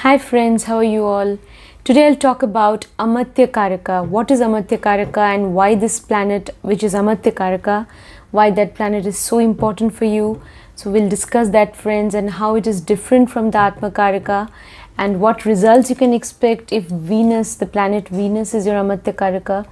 Hi friends, how are you all? Today I'll talk about Amatyakaraka. What is Amatyakaraka and why this planet, which is Amatyakaraka, why that planet is so important for you. So we'll discuss that, friends, and how it is different from the Atmakaraka and what results you can expect if Venus, the planet Venus, is your Amatyakaraka.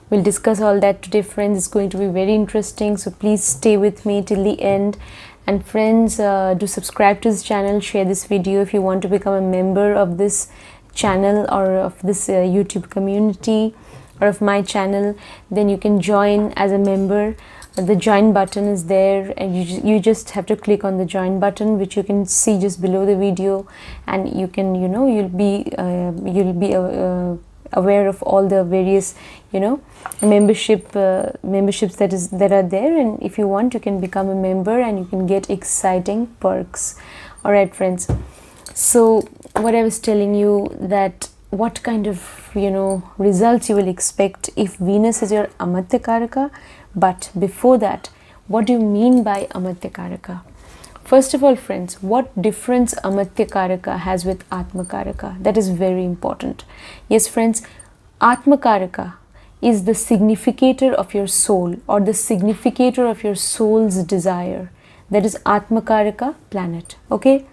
We'll discuss all that today, friends. It's going to be very interesting, so please stay with me till the end. And friends, do subscribe to this channel, share this video if you want to become a member of this channel or of this YouTube community or of my channel. Then you can join as a member. The join button is there, and you just have to click on the join button, which you can see just below the video, and you can you'll be aware of all the various memberships that are there, and if you want you can become a member and you can get exciting perks. All right, friends, so what I was telling you, that what kind of results you will expect if Venus is your Amatyakaraka. But before that, what do you mean by Amatyakaraka? First of all, friends, what difference Amatyakaraka has with Atmakaraka? That is very important. Yes, friends, Atmakaraka is the significator of your soul, or the significator of your soul's desire. That is Atmakaraka planet. Okay?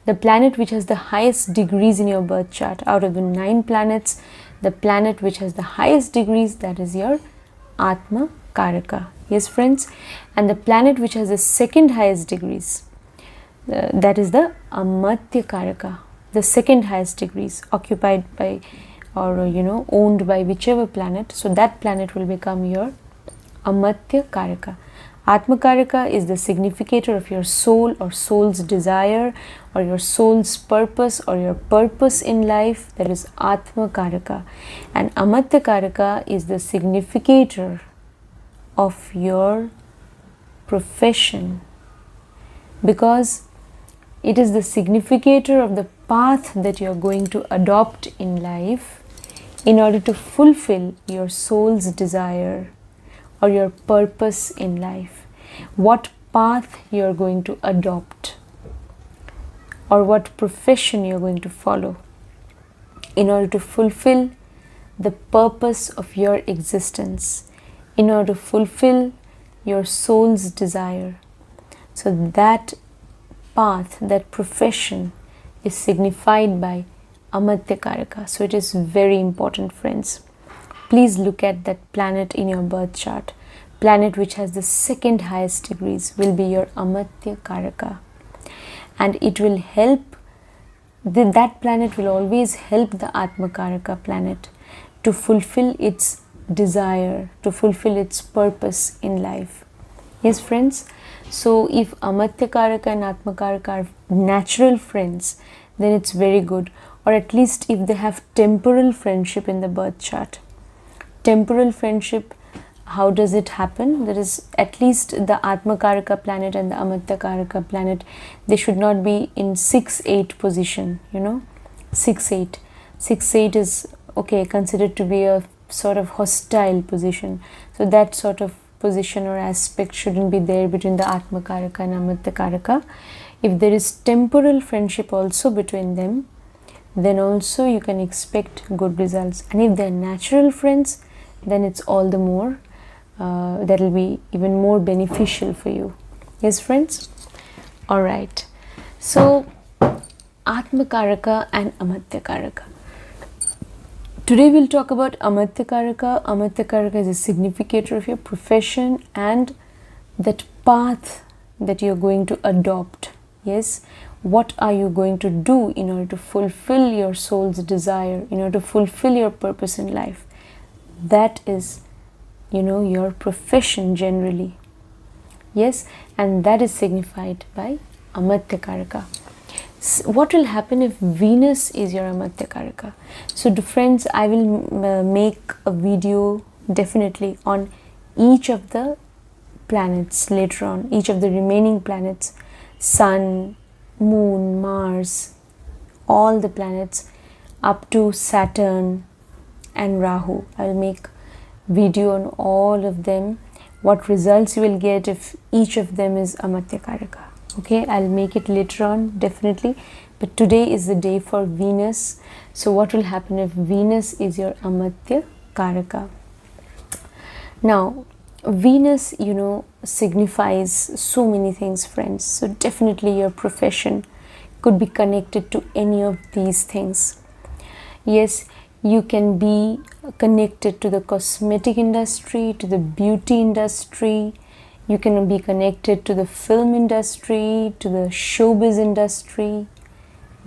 The planet which has the highest degrees in your birth chart. Out of the 9 planets, the planet which has the highest degrees, that is your Atmakaraka. Yes, friends? And the planet which has the second highest degrees, that is the Amatyakaraka, the second highest degrees, occupied by or owned by whichever planet. So that planet will become your Amatyakaraka. Atmakaraka is the significator of your soul or soul's desire or your soul's purpose or your purpose in life. That is Atmakaraka. And Amatyakaraka is the significator of your profession, because it is the significator of the path that you are going to adopt in life in order to fulfill your soul's desire or your purpose in life. What path you are going to adopt or what profession you are going to follow in order to fulfill the purpose of your existence, in order to fulfill your soul's desire. So that path, that profession is signified by Amatyakaraka. So it is very important, friends. Please look at that planet in your birth chart. Planet which has the second highest degrees will be your Amatyakaraka, and it will help, that planet will always help the Atmakaraka planet to fulfill its desire, to fulfill its purpose in life. Yes, friends? So if Amatyakaraka and Atmakaraka are natural friends, then it's very good. Or at least if they have temporal friendship in the birth chart. Temporal friendship, how does it happen? There is at least the Atmakaraka planet and the Amatyakaraka planet, they should not be in 6-8 position, 6-8. 6-8 is considered to be a sort of hostile position. So that sort of position or aspect shouldn't be there between the Atmakaraka and Amatyakaraka. If there is temporal friendship also between them, then also you can expect good results. And if they are natural friends, then it's all the more, that will be even more beneficial for you. Yes, friends? Alright. So, Atmakaraka and Amatyakaraka. Today we'll talk about Amatyakaraka. Amatyakaraka is a significator of your profession and that path that you're going to adopt. Yes, what are you going to do in order to fulfill your soul's desire, in order to fulfill your purpose in life? That is, your profession generally. Yes, and that is signified by Amatyakaraka. What will happen if Venus is your Amatyakaraka? So friends, I will make a video definitely on each of the planets later on, each of the remaining planets, Sun, Moon, Mars, all the planets up to Saturn and Rahu. I will make video on all of them, what results you will get if each of them is Amatyakaraka. Okay, I'll make it later on, definitely. But today is the day for Venus. So what will happen if Venus is your Amatya Karaka? Now, Venus, signifies so many things, friends. So definitely your profession could be connected to any of these things. Yes, you can be connected to the cosmetic industry, to the beauty industry. You can be connected to the film industry, to the showbiz industry.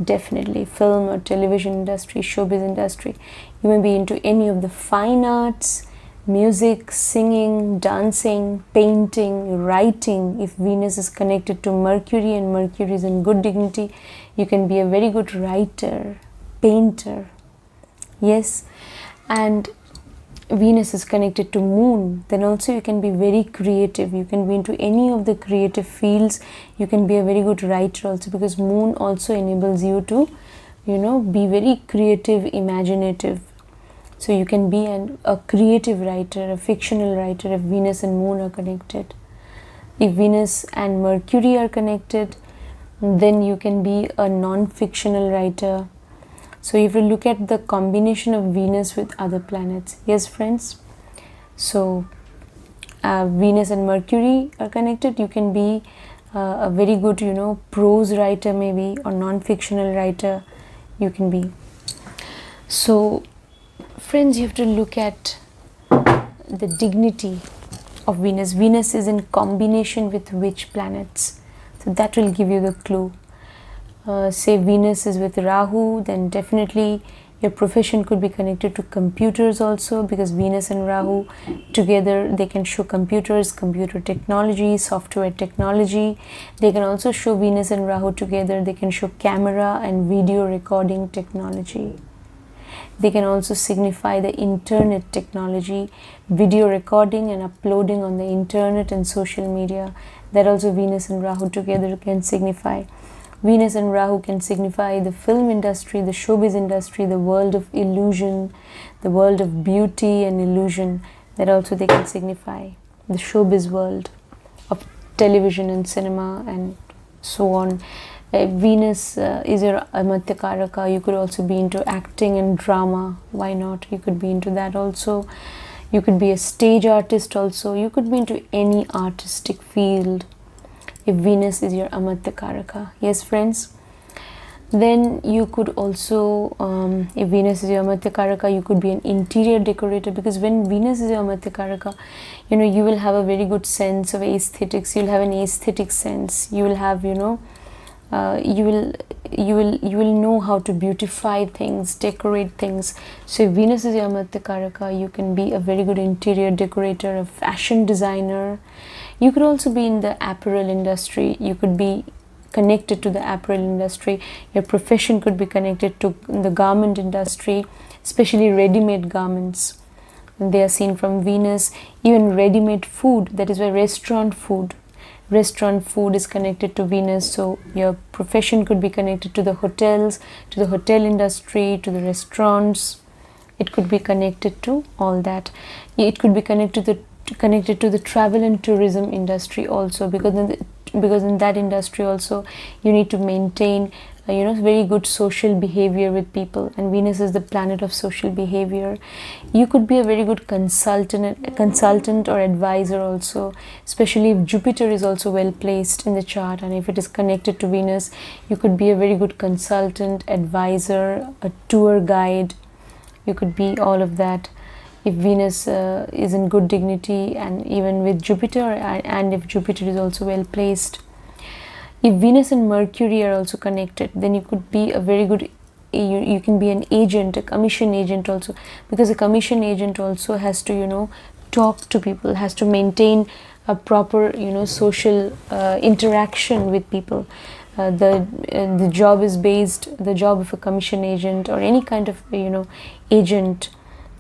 Definitely film or television industry, showbiz industry. You may be into any of the fine arts, music, singing, dancing, painting, writing. If Venus is connected to Mercury and Mercury is in good dignity, you can be a very good writer, painter. Yes, and Venus is connected to Moon, then also you can be very creative. You can be into any of the creative fields. You can be a very good writer also, because Moon also enables you to, be very creative, imaginative. So you can be a creative writer, a fictional writer if Venus and Moon are connected. If Venus and Mercury are connected, then you can be a non-fictional writer. So if you look at the combination of Venus with other planets, yes friends, so Venus and Mercury are connected, you can be a very good, prose writer maybe, or non-fictional writer you can be. So friends, you have to look at the dignity of Venus. Venus is in combination with which planets? So that will give you the clue. Say Venus is with Rahu, then definitely your profession could be connected to computers also, because Venus and Rahu together, they can show computers, computer technology, software technology. They can also show Venus and Rahu together, they can show camera and video recording technology. They can also signify the internet technology, video recording and uploading on the internet and social media. That also Venus and Rahu together can signify. Venus and Rahu can signify the film industry, the showbiz industry, the world of illusion, the world of beauty and illusion. That also they can signify the showbiz world of television and cinema and so on. Venus is your Amatyakaraka. You could also be into acting and drama. Why not? You could be into that also. You could be a stage artist also. You could be into any artistic field if Venus is your Amatyakaraka. Yes, friends. Then you could also, if Venus is your Amatyakaraka, you could be an interior decorator, because when Venus is your Amatyakaraka, you will have a very good sense of aesthetics. You'll have an aesthetic sense. You will have, you will know how to beautify things, decorate things. So if Venus is your Amatyakaraka, you can be a very good interior decorator, a fashion designer. You could also be in the apparel industry. You could be connected to the apparel industry. Your profession could be connected to the garment industry, especially ready-made garments. They are seen from Venus. Even ready-made food, that is why restaurant food is connected to Venus. So your profession could be connected to the hotels, to the hotel industry, to the restaurants. It could be connected to all that. It could be connected to the travel and tourism industry also, because in that industry also you need to maintain very good social behavior with people, and Venus is the planet of social behavior. You could be a very good consultant or advisor also, especially if Jupiter is also well placed in the chart, and if it is connected to Venus, you could be a very good consultant, advisor, a tour guide. You could be all of that if Venus is in good dignity, and even with Jupiter, and if Jupiter is also well placed. If Venus and Mercury are also connected, then you could be a very good, you can be an agent, a commission agent also, because a commission agent also has to talk to people, has to maintain a proper social interaction with people. The job is based, the job of a commission agent or any kind of agent,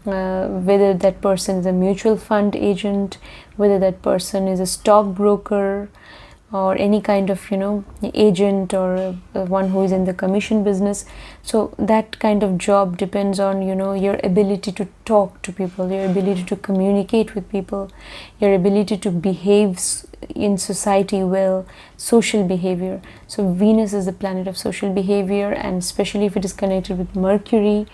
whether that person is a mutual fund agent, whether that person is a stockbroker, or any kind of, you know, agent, or one who is in the commission business. So that kind of job depends on, you know, your ability to talk to people, your ability to communicate with people, your ability to behave in society well, social behavior. So Venus is the planet of social behavior, and especially if it is connected with Mercury,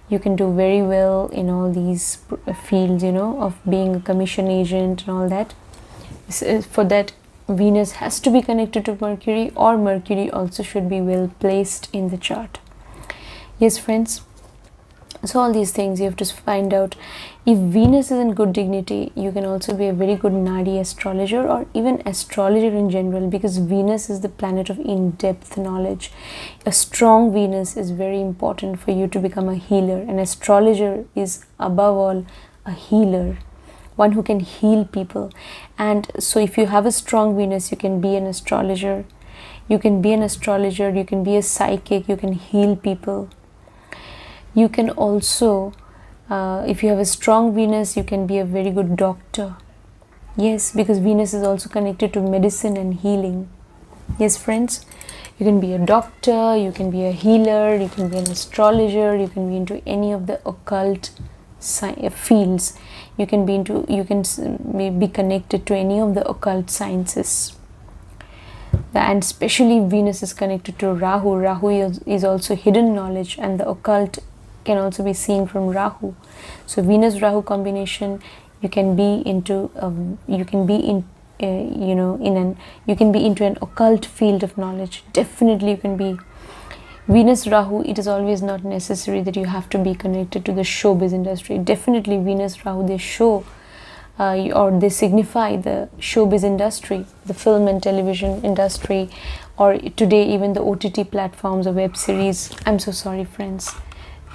you can do very well in all these fields, you know, of being a commission agent and all that. For that, Venus has to be connected to Mercury, or Mercury also should be well placed in the chart. Yes, friends. So all these things you have to find out. If Venus is in good dignity, you can also be a very good Nadi astrologer, or even astrologer in general, because Venus is the planet of in-depth knowledge. A strong Venus is very important for you to become a healer. An astrologer is above all a healer, one who can heal people. And so if you have a strong Venus, you can be an astrologer, you can be a psychic, you can heal people. You can also, if you have a strong Venus, you can be a very good doctor. Yes, because Venus is also connected to medicine and healing. Yes, friends, you can be a doctor, you can be a healer, you can be an astrologer, you can be into any of the occult fields. You can be connected to any of the occult sciences. And especially Venus is connected to Rahu. Rahu is also hidden knowledge, and the occult can also be seen from Rahu. So Venus Rahu combination, you can be into an occult field of knowledge. Definitely you can be. Venus Rahu, it is always not necessary that you have to be connected to the showbiz industry. Definitely Venus Rahu, they show or they signify the showbiz industry, the film and television industry, or today even the OTT platforms or web series. I'm so sorry, friends.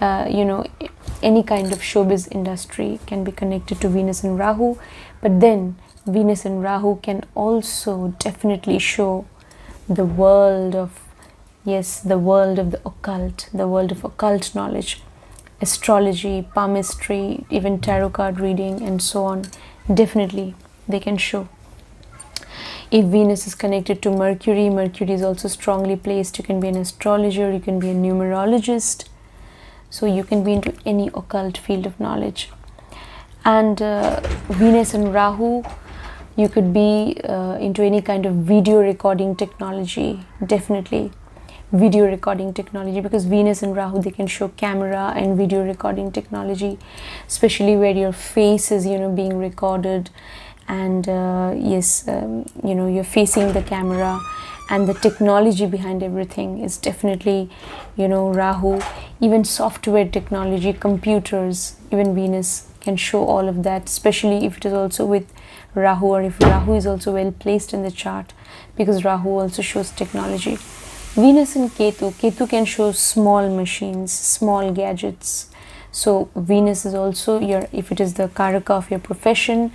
Any kind of showbiz industry can be connected to Venus and Rahu. But then Venus and Rahu can also definitely show the world of, the world of the occult, the world of occult knowledge, astrology, palmistry, even tarot card reading, and so on. Definitely they can show. If Venus is connected to Mercury, Mercury is also strongly placed. You can be an astrologer, you can be a numerologist. So you can be into any occult field of knowledge. And Venus and Rahu, you could be into any kind of video recording technology. Definitely video recording technology, because Venus and Rahu, they can show camera and video recording technology, especially where your face is, being recorded, and you're facing the camera, and the technology behind everything is definitely, Rahu. Even software technology, computers, even Venus can show all of that, especially if it is also with Rahu, or if Rahu is also well placed in the chart, because Rahu also shows technology. Venus and Ketu can show small machines, small gadgets. So Venus is also if it is the Karaka of your profession,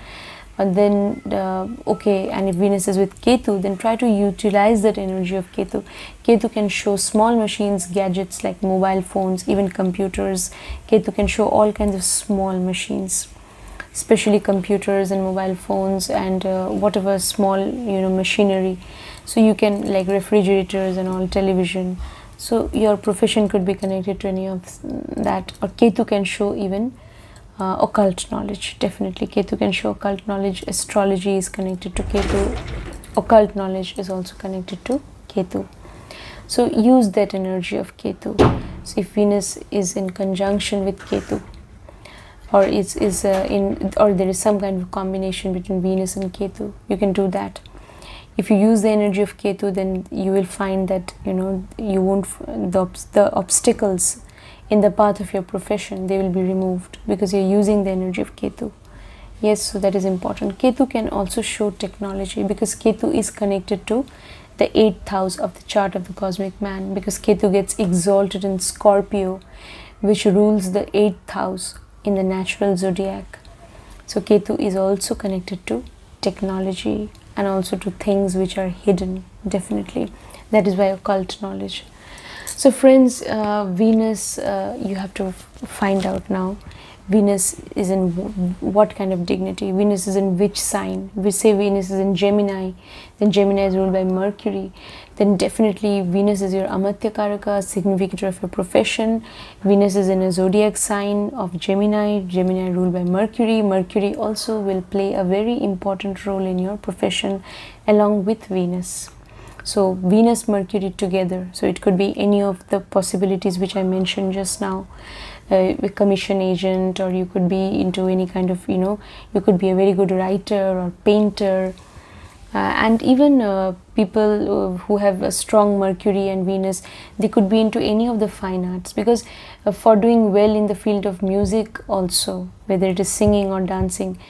then and if Venus is with Ketu, then try to utilize that energy of Ketu. Ketu can show small machines, gadgets like mobile phones, even computers. Ketu can show all kinds of small machines, especially computers and mobile phones, and whatever small machinery. So you can, like refrigerators and all, television. So your profession could be connected to any of that. Or Ketu can show even occult knowledge. Definitely Ketu can show occult knowledge. Astrology is connected to Ketu. Occult knowledge is also connected to Ketu. So use that energy of Ketu. So if Venus is in conjunction with Ketu, or or there is some kind of combination between Venus and Ketu, you can do that. If you use the energy of Ketu, then you will find that you won't, the obstacles in the path of your profession, they will be removed, because you're using the energy of Ketu. Yes, so that is important. Ketu can also show technology, because Ketu is connected to the 8th house of the chart of the cosmic man, because Ketu gets exalted in Scorpio, which rules the 8th house in the natural zodiac. So Ketu is also connected to technology and also to things which are hidden. Definitely that is why occult knowledge. So friends, Venus, you have to find out now. Venus is in what kind of dignity, Venus is in which sign. We say Venus is in Gemini, then Gemini is ruled by Mercury, then definitely Venus is your Amatyakaraka, significator of your profession. Venus is in a zodiac sign of Gemini, Gemini ruled by Mercury. Mercury also will play a very important role in your profession along with Venus. So Venus Mercury together, so it could be any of the possibilities which I mentioned just now. A commission agent, or you could be into any kind of, you could be a very good writer or painter, and even people who have a strong Mercury and Venus, they could be into any of the fine arts, because for doing well in the field of music also, whether it is singing or dancing,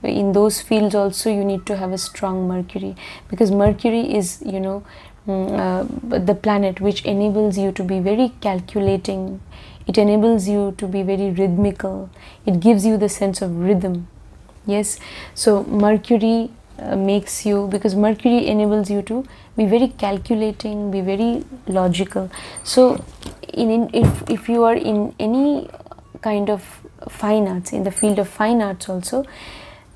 in those fields also you need to have a strong Mercury, because Mercury is the planet which enables you to be very calculating. It enables you to be very rhythmical. It gives you the sense of rhythm. Yes, so Mercury makes you, because Mercury enables you to be very calculating, be very logical. So if you are in any kind of fine arts, in the field of fine arts also,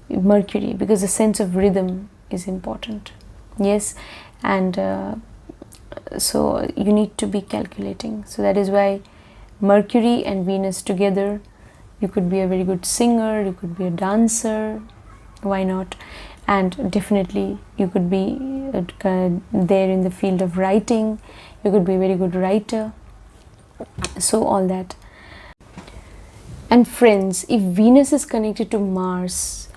Mercury, because the sense of rhythm is important. Yes, and so you need to be calculating. So that is why Mercury and Venus together, you could be a very good singer, you could be a dancer, why not? And definitely you could be there in the field of writing, you could be a very good writer, so all that. And friends, if Venus is connected to Mars,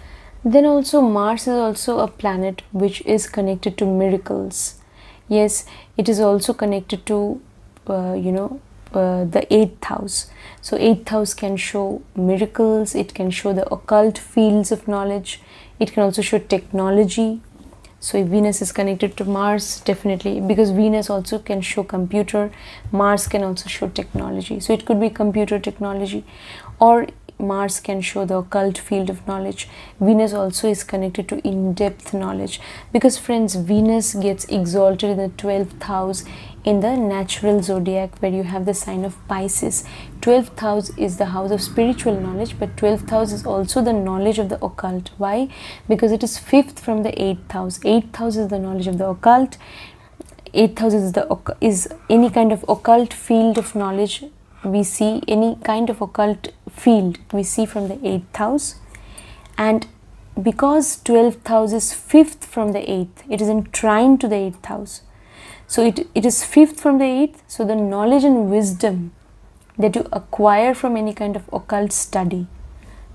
then also Mars is also a planet which is connected to miracles. Yes, it is also connected to the 8th house. So 8th house can show miracles, it can show the occult fields of knowledge, it can also show technology. So if Venus is connected to Mars, definitely, because Venus also can show computer, Mars can also show technology. So it could be computer technology, or Mars can show the occult field of knowledge. Venus also is connected to in-depth knowledge, because friends, Venus gets exalted in the 12th house in the natural zodiac, where you have the sign of Pisces. 12th house is the house of spiritual knowledge, but 12th house is also the knowledge of the occult. Why? Because it is 5th from the 8th house. 8th house is the knowledge of the occult. 8th house is any kind of occult field of knowledge. We see any kind of occult field we see from the 8th house, and because 12th house is 5th from the 8th, it is in trine to the 8th house. So it is 5th from the 8th. So the knowledge and wisdom that you acquire from any kind of occult study,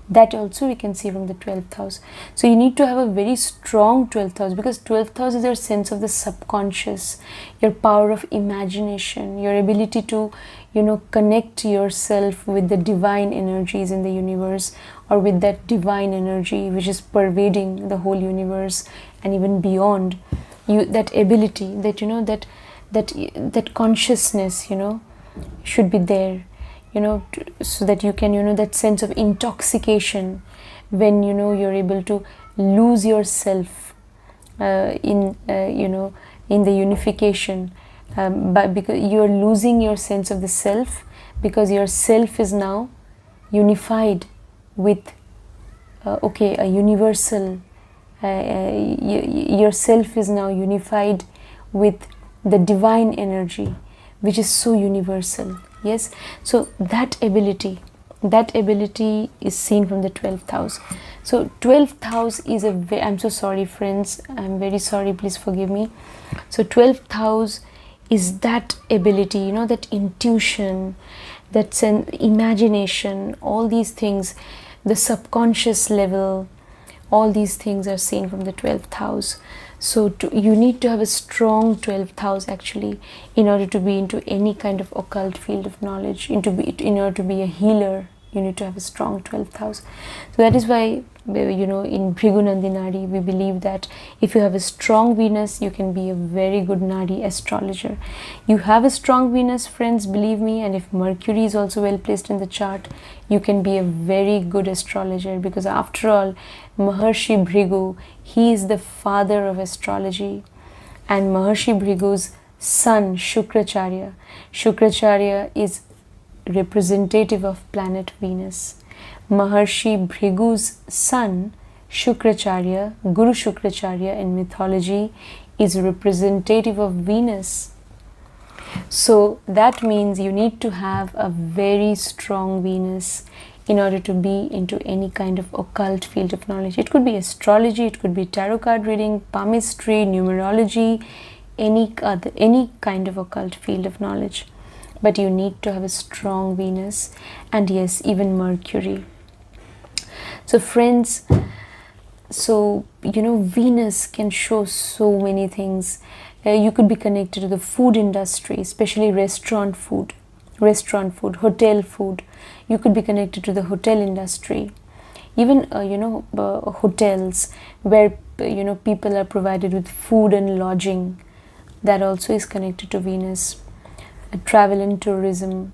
that also we can see from the 12th house. So you need to have a very strong 12th house, because 12th house is your sense of the subconscious, your power of imagination, your ability to connect yourself with the divine energies in the universe, or with that divine energy which is pervading the whole universe and even beyond. That ability, that consciousness should be there, so that you can that sense of intoxication, when you're able to lose yourself in the unification, but because you're losing your sense of the self, because your self is now unified with a universal, yourself is now unified with the divine energy which is so universal. Yes, so that ability is seen from the 12th house. So 12th house is I'm so sorry friends, I'm very sorry, please forgive me. So 12th house is that ability, that intuition, that sense, imagination, all these things, the subconscious level, all these things are seen from the 12th house. So you need to have a strong 12th house actually, in order to be into any kind of occult field of knowledge, in order to be a healer, you need to have a strong 12th house. So that is why in Bhrigu Nandi Nadi we believe that if you have a strong Venus, you can be a very good Nadi astrologer. You have a strong Venus, friends, believe me, and if Mercury is also well placed in the chart, you can be a very good astrologer, because after all, Maharshi Bhrigu, he is the father of astrology, and Maharshi Bhrigu's son Shukracharya is representative of planet Venus. Maharshi Bhrigu's son, Shukracharya, Guru Shukracharya in mythology, is representative of Venus. So that means you need to have a very strong Venus in order to be into any kind of occult field of knowledge. It could be astrology, it could be tarot card reading, palmistry, numerology, any kind of occult field of knowledge. But you need to have a strong Venus, and yes, even Mercury. So friends, Venus can show so many things. You could be connected to the food industry, especially restaurant food, hotel food. You could be connected to the hotel industry, even hotels where people are provided with food and lodging. That also is connected to Venus. Travel and tourism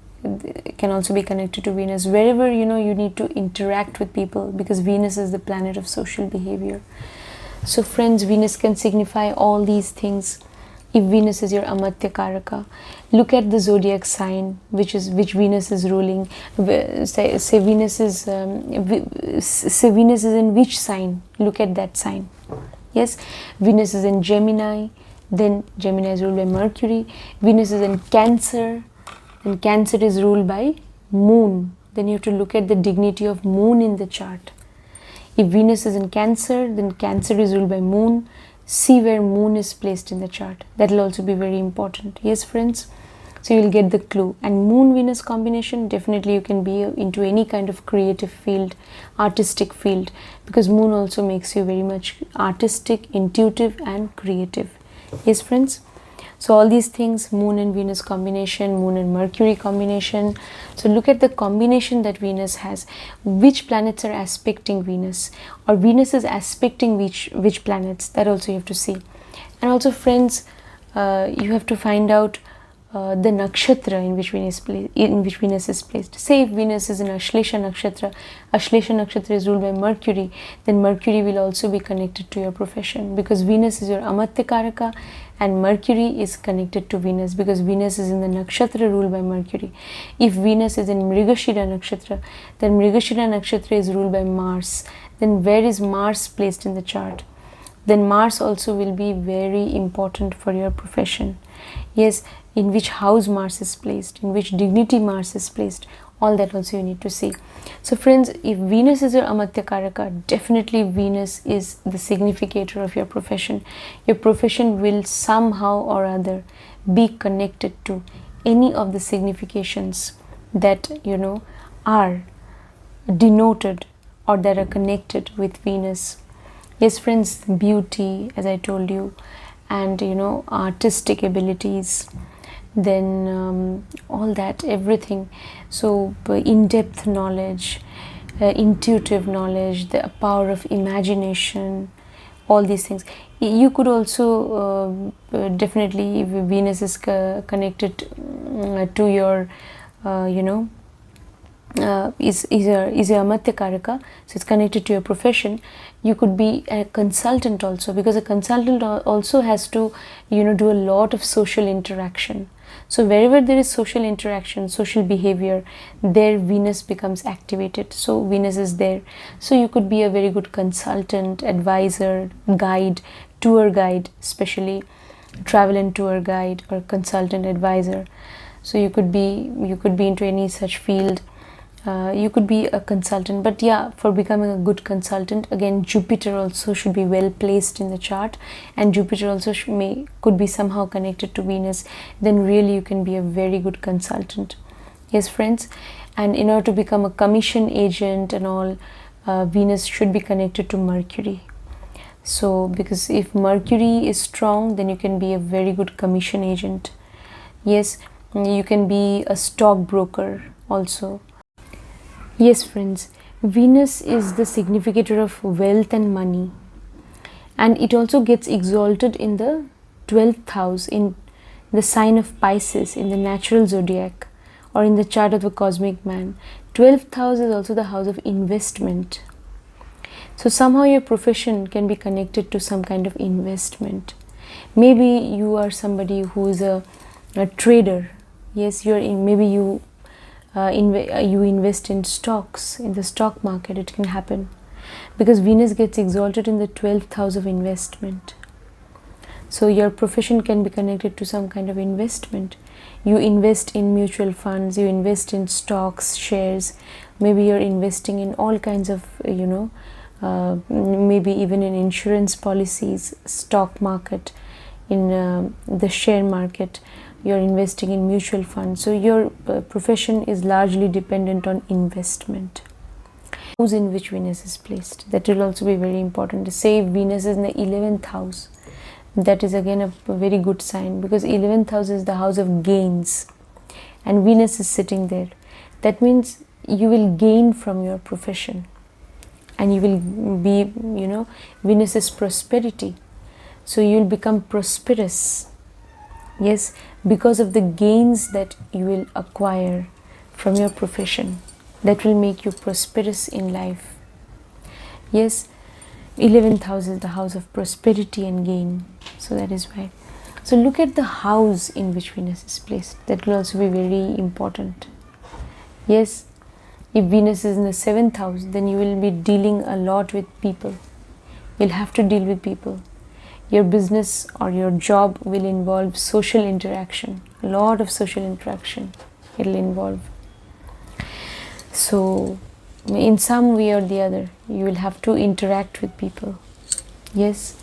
can also be connected to Venus. Wherever you need to interact with people, because Venus is the planet of social behavior. So friends, Venus can signify all these things. If Venus is your Amatyakaraka, look at the zodiac sign which Venus is ruling. Say Venus is in which sign? Look at that sign. Yes, Venus is in Gemini, then Gemini is ruled by Mercury. Venus is in Cancer, and Cancer is ruled by Moon. Then you have to look at the dignity of Moon in the chart. If Venus is in Cancer, then Cancer is ruled by Moon. See where Moon is placed in the chart. That will also be very important. Yes, friends. So you will get the clue. And Moon Venus combination, definitely you can be into any kind of creative field, artistic field, because Moon also makes you very much artistic, intuitive, and creative. Yes, friends. So all these things, Moon and Venus combination, Moon and Mercury combination. So look at the combination that Venus has. Which planets are aspecting Venus, or Venus is aspecting which planets? That also you have to see. And also, friends, you have to find out the nakshatra in which Venus is placed. Say if Venus is in Ashlesha nakshatra is ruled by Mercury, then Mercury will also be connected to your profession, because Venus is your Amatyakaraka and Mercury is connected to Venus, because Venus is in the nakshatra ruled by Mercury. If Venus is in Mrigashira nakshatra, then Mrigashira nakshatra is ruled by Mars. Then where is Mars placed in the chart? Then Mars also will be very important for your profession. Yes, in which house Mars is placed, in which dignity Mars is placed, all that also you need to see. So friends, if Venus is your Amatyakaraka, definitely Venus is the significator of your profession. Your profession will somehow or other be connected to any of the significations that are denoted or that are connected with Venus. Yes, friends, beauty, as I told you, and artistic abilities, then all that, everything. So in-depth knowledge, intuitive knowledge, the power of imagination, all these things. You could also definitely, if Venus is connected to your is your Amatyakaraka, so it's connected to your profession, you could be a consultant also, because a consultant also has to do a lot of social interaction. So wherever there is social interaction, social behavior, there Venus becomes activated. So Venus is there. So you could be a very good consultant, advisor, guide, tour guide, especially travel and tour guide, or consultant, advisor. So you could be into any such field. You could be a consultant, but yeah, for becoming a good consultant, again, Jupiter also should be well placed in the chart, and Jupiter also could be somehow connected to Venus. Then really you can be a very good consultant. Yes, friends. And in order to become a commission agent and all, Venus should be connected to Mercury. So because if Mercury is strong, then you can be a very good commission agent. Yes, you can be a stockbroker also. Yes, friends, Venus is the significator of wealth and money, and it also gets exalted in the 12th house, in the sign of Pisces, in the natural zodiac, or in the chart of the cosmic man. 12th house is also the house of investment. So somehow your profession can be connected to some kind of investment. Maybe you are somebody who is a trader. Yes, maybe you you invest in stocks, in the stock market, it can happen, because Venus gets exalted in the 12th house of investment. So your profession can be connected to some kind of investment. You invest in mutual funds, you invest in stocks, shares, maybe you're investing in all kinds of, maybe even in insurance policies, stock market, in the share market, you're investing in mutual funds. So your profession is largely dependent on investment. House in which Venus is placed, that will also be very important. To say Venus is in the 11th house, that is again a very good sign, because 11th house is the house of gains and Venus is sitting there. That means you will gain from your profession, and you will be, Venus is prosperity, so you will become prosperous, yes, because of the gains that you will acquire from your profession. That will make you prosperous in life. Yes, 11th house is the house of prosperity and gain, so that is why. So look at the house in which Venus is placed. That will also be very important. Yes, if Venus is in the 7th house, then you will be dealing a lot with people. You'll have to deal with people. Your business or your job will involve social interaction. A lot of social interaction it will involve. So in some way or the other, you will have to interact with people. Yes,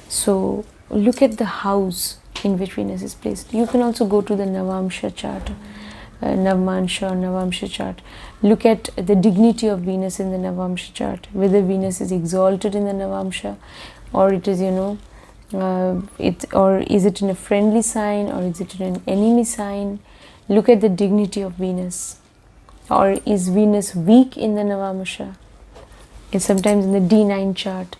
so look at the house in which Venus is placed. You can also go to the Navamsha chart, Navamansha or Navamsha chart. Look at the dignity of Venus in the Navamsha chart, whether Venus is exalted in the Navamsha, or it is, or is it in a friendly sign, or is it in an enemy sign. Look at the dignity of Venus. Or is Venus weak in the Navamsha? It's sometimes in the D9 chart,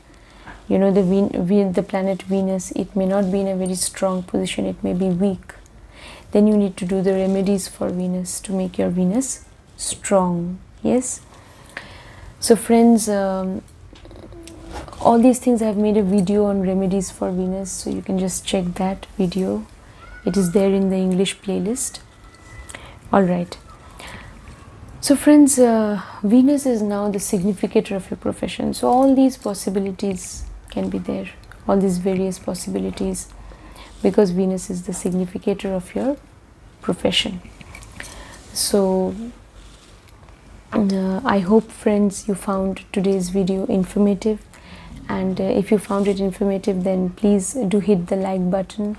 the planet Venus, it may not be in a very strong position, it may be weak. Then you need to do the remedies for Venus to make your Venus strong. Yes. So friends, all these things, I have made a video on remedies for Venus, so you can just check that video. It is there in the English playlist. Alright. So friends, Venus is now the significator of your profession. So all these possibilities can be there, all these various possibilities, because Venus is the significator of your profession. So I hope, friends, you found today's video informative, and if you found it informative, then please do hit the like button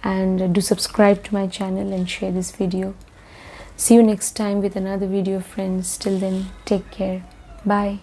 and do subscribe to my channel and share this video. See you next time with another video, friends. Till then, take care. Bye.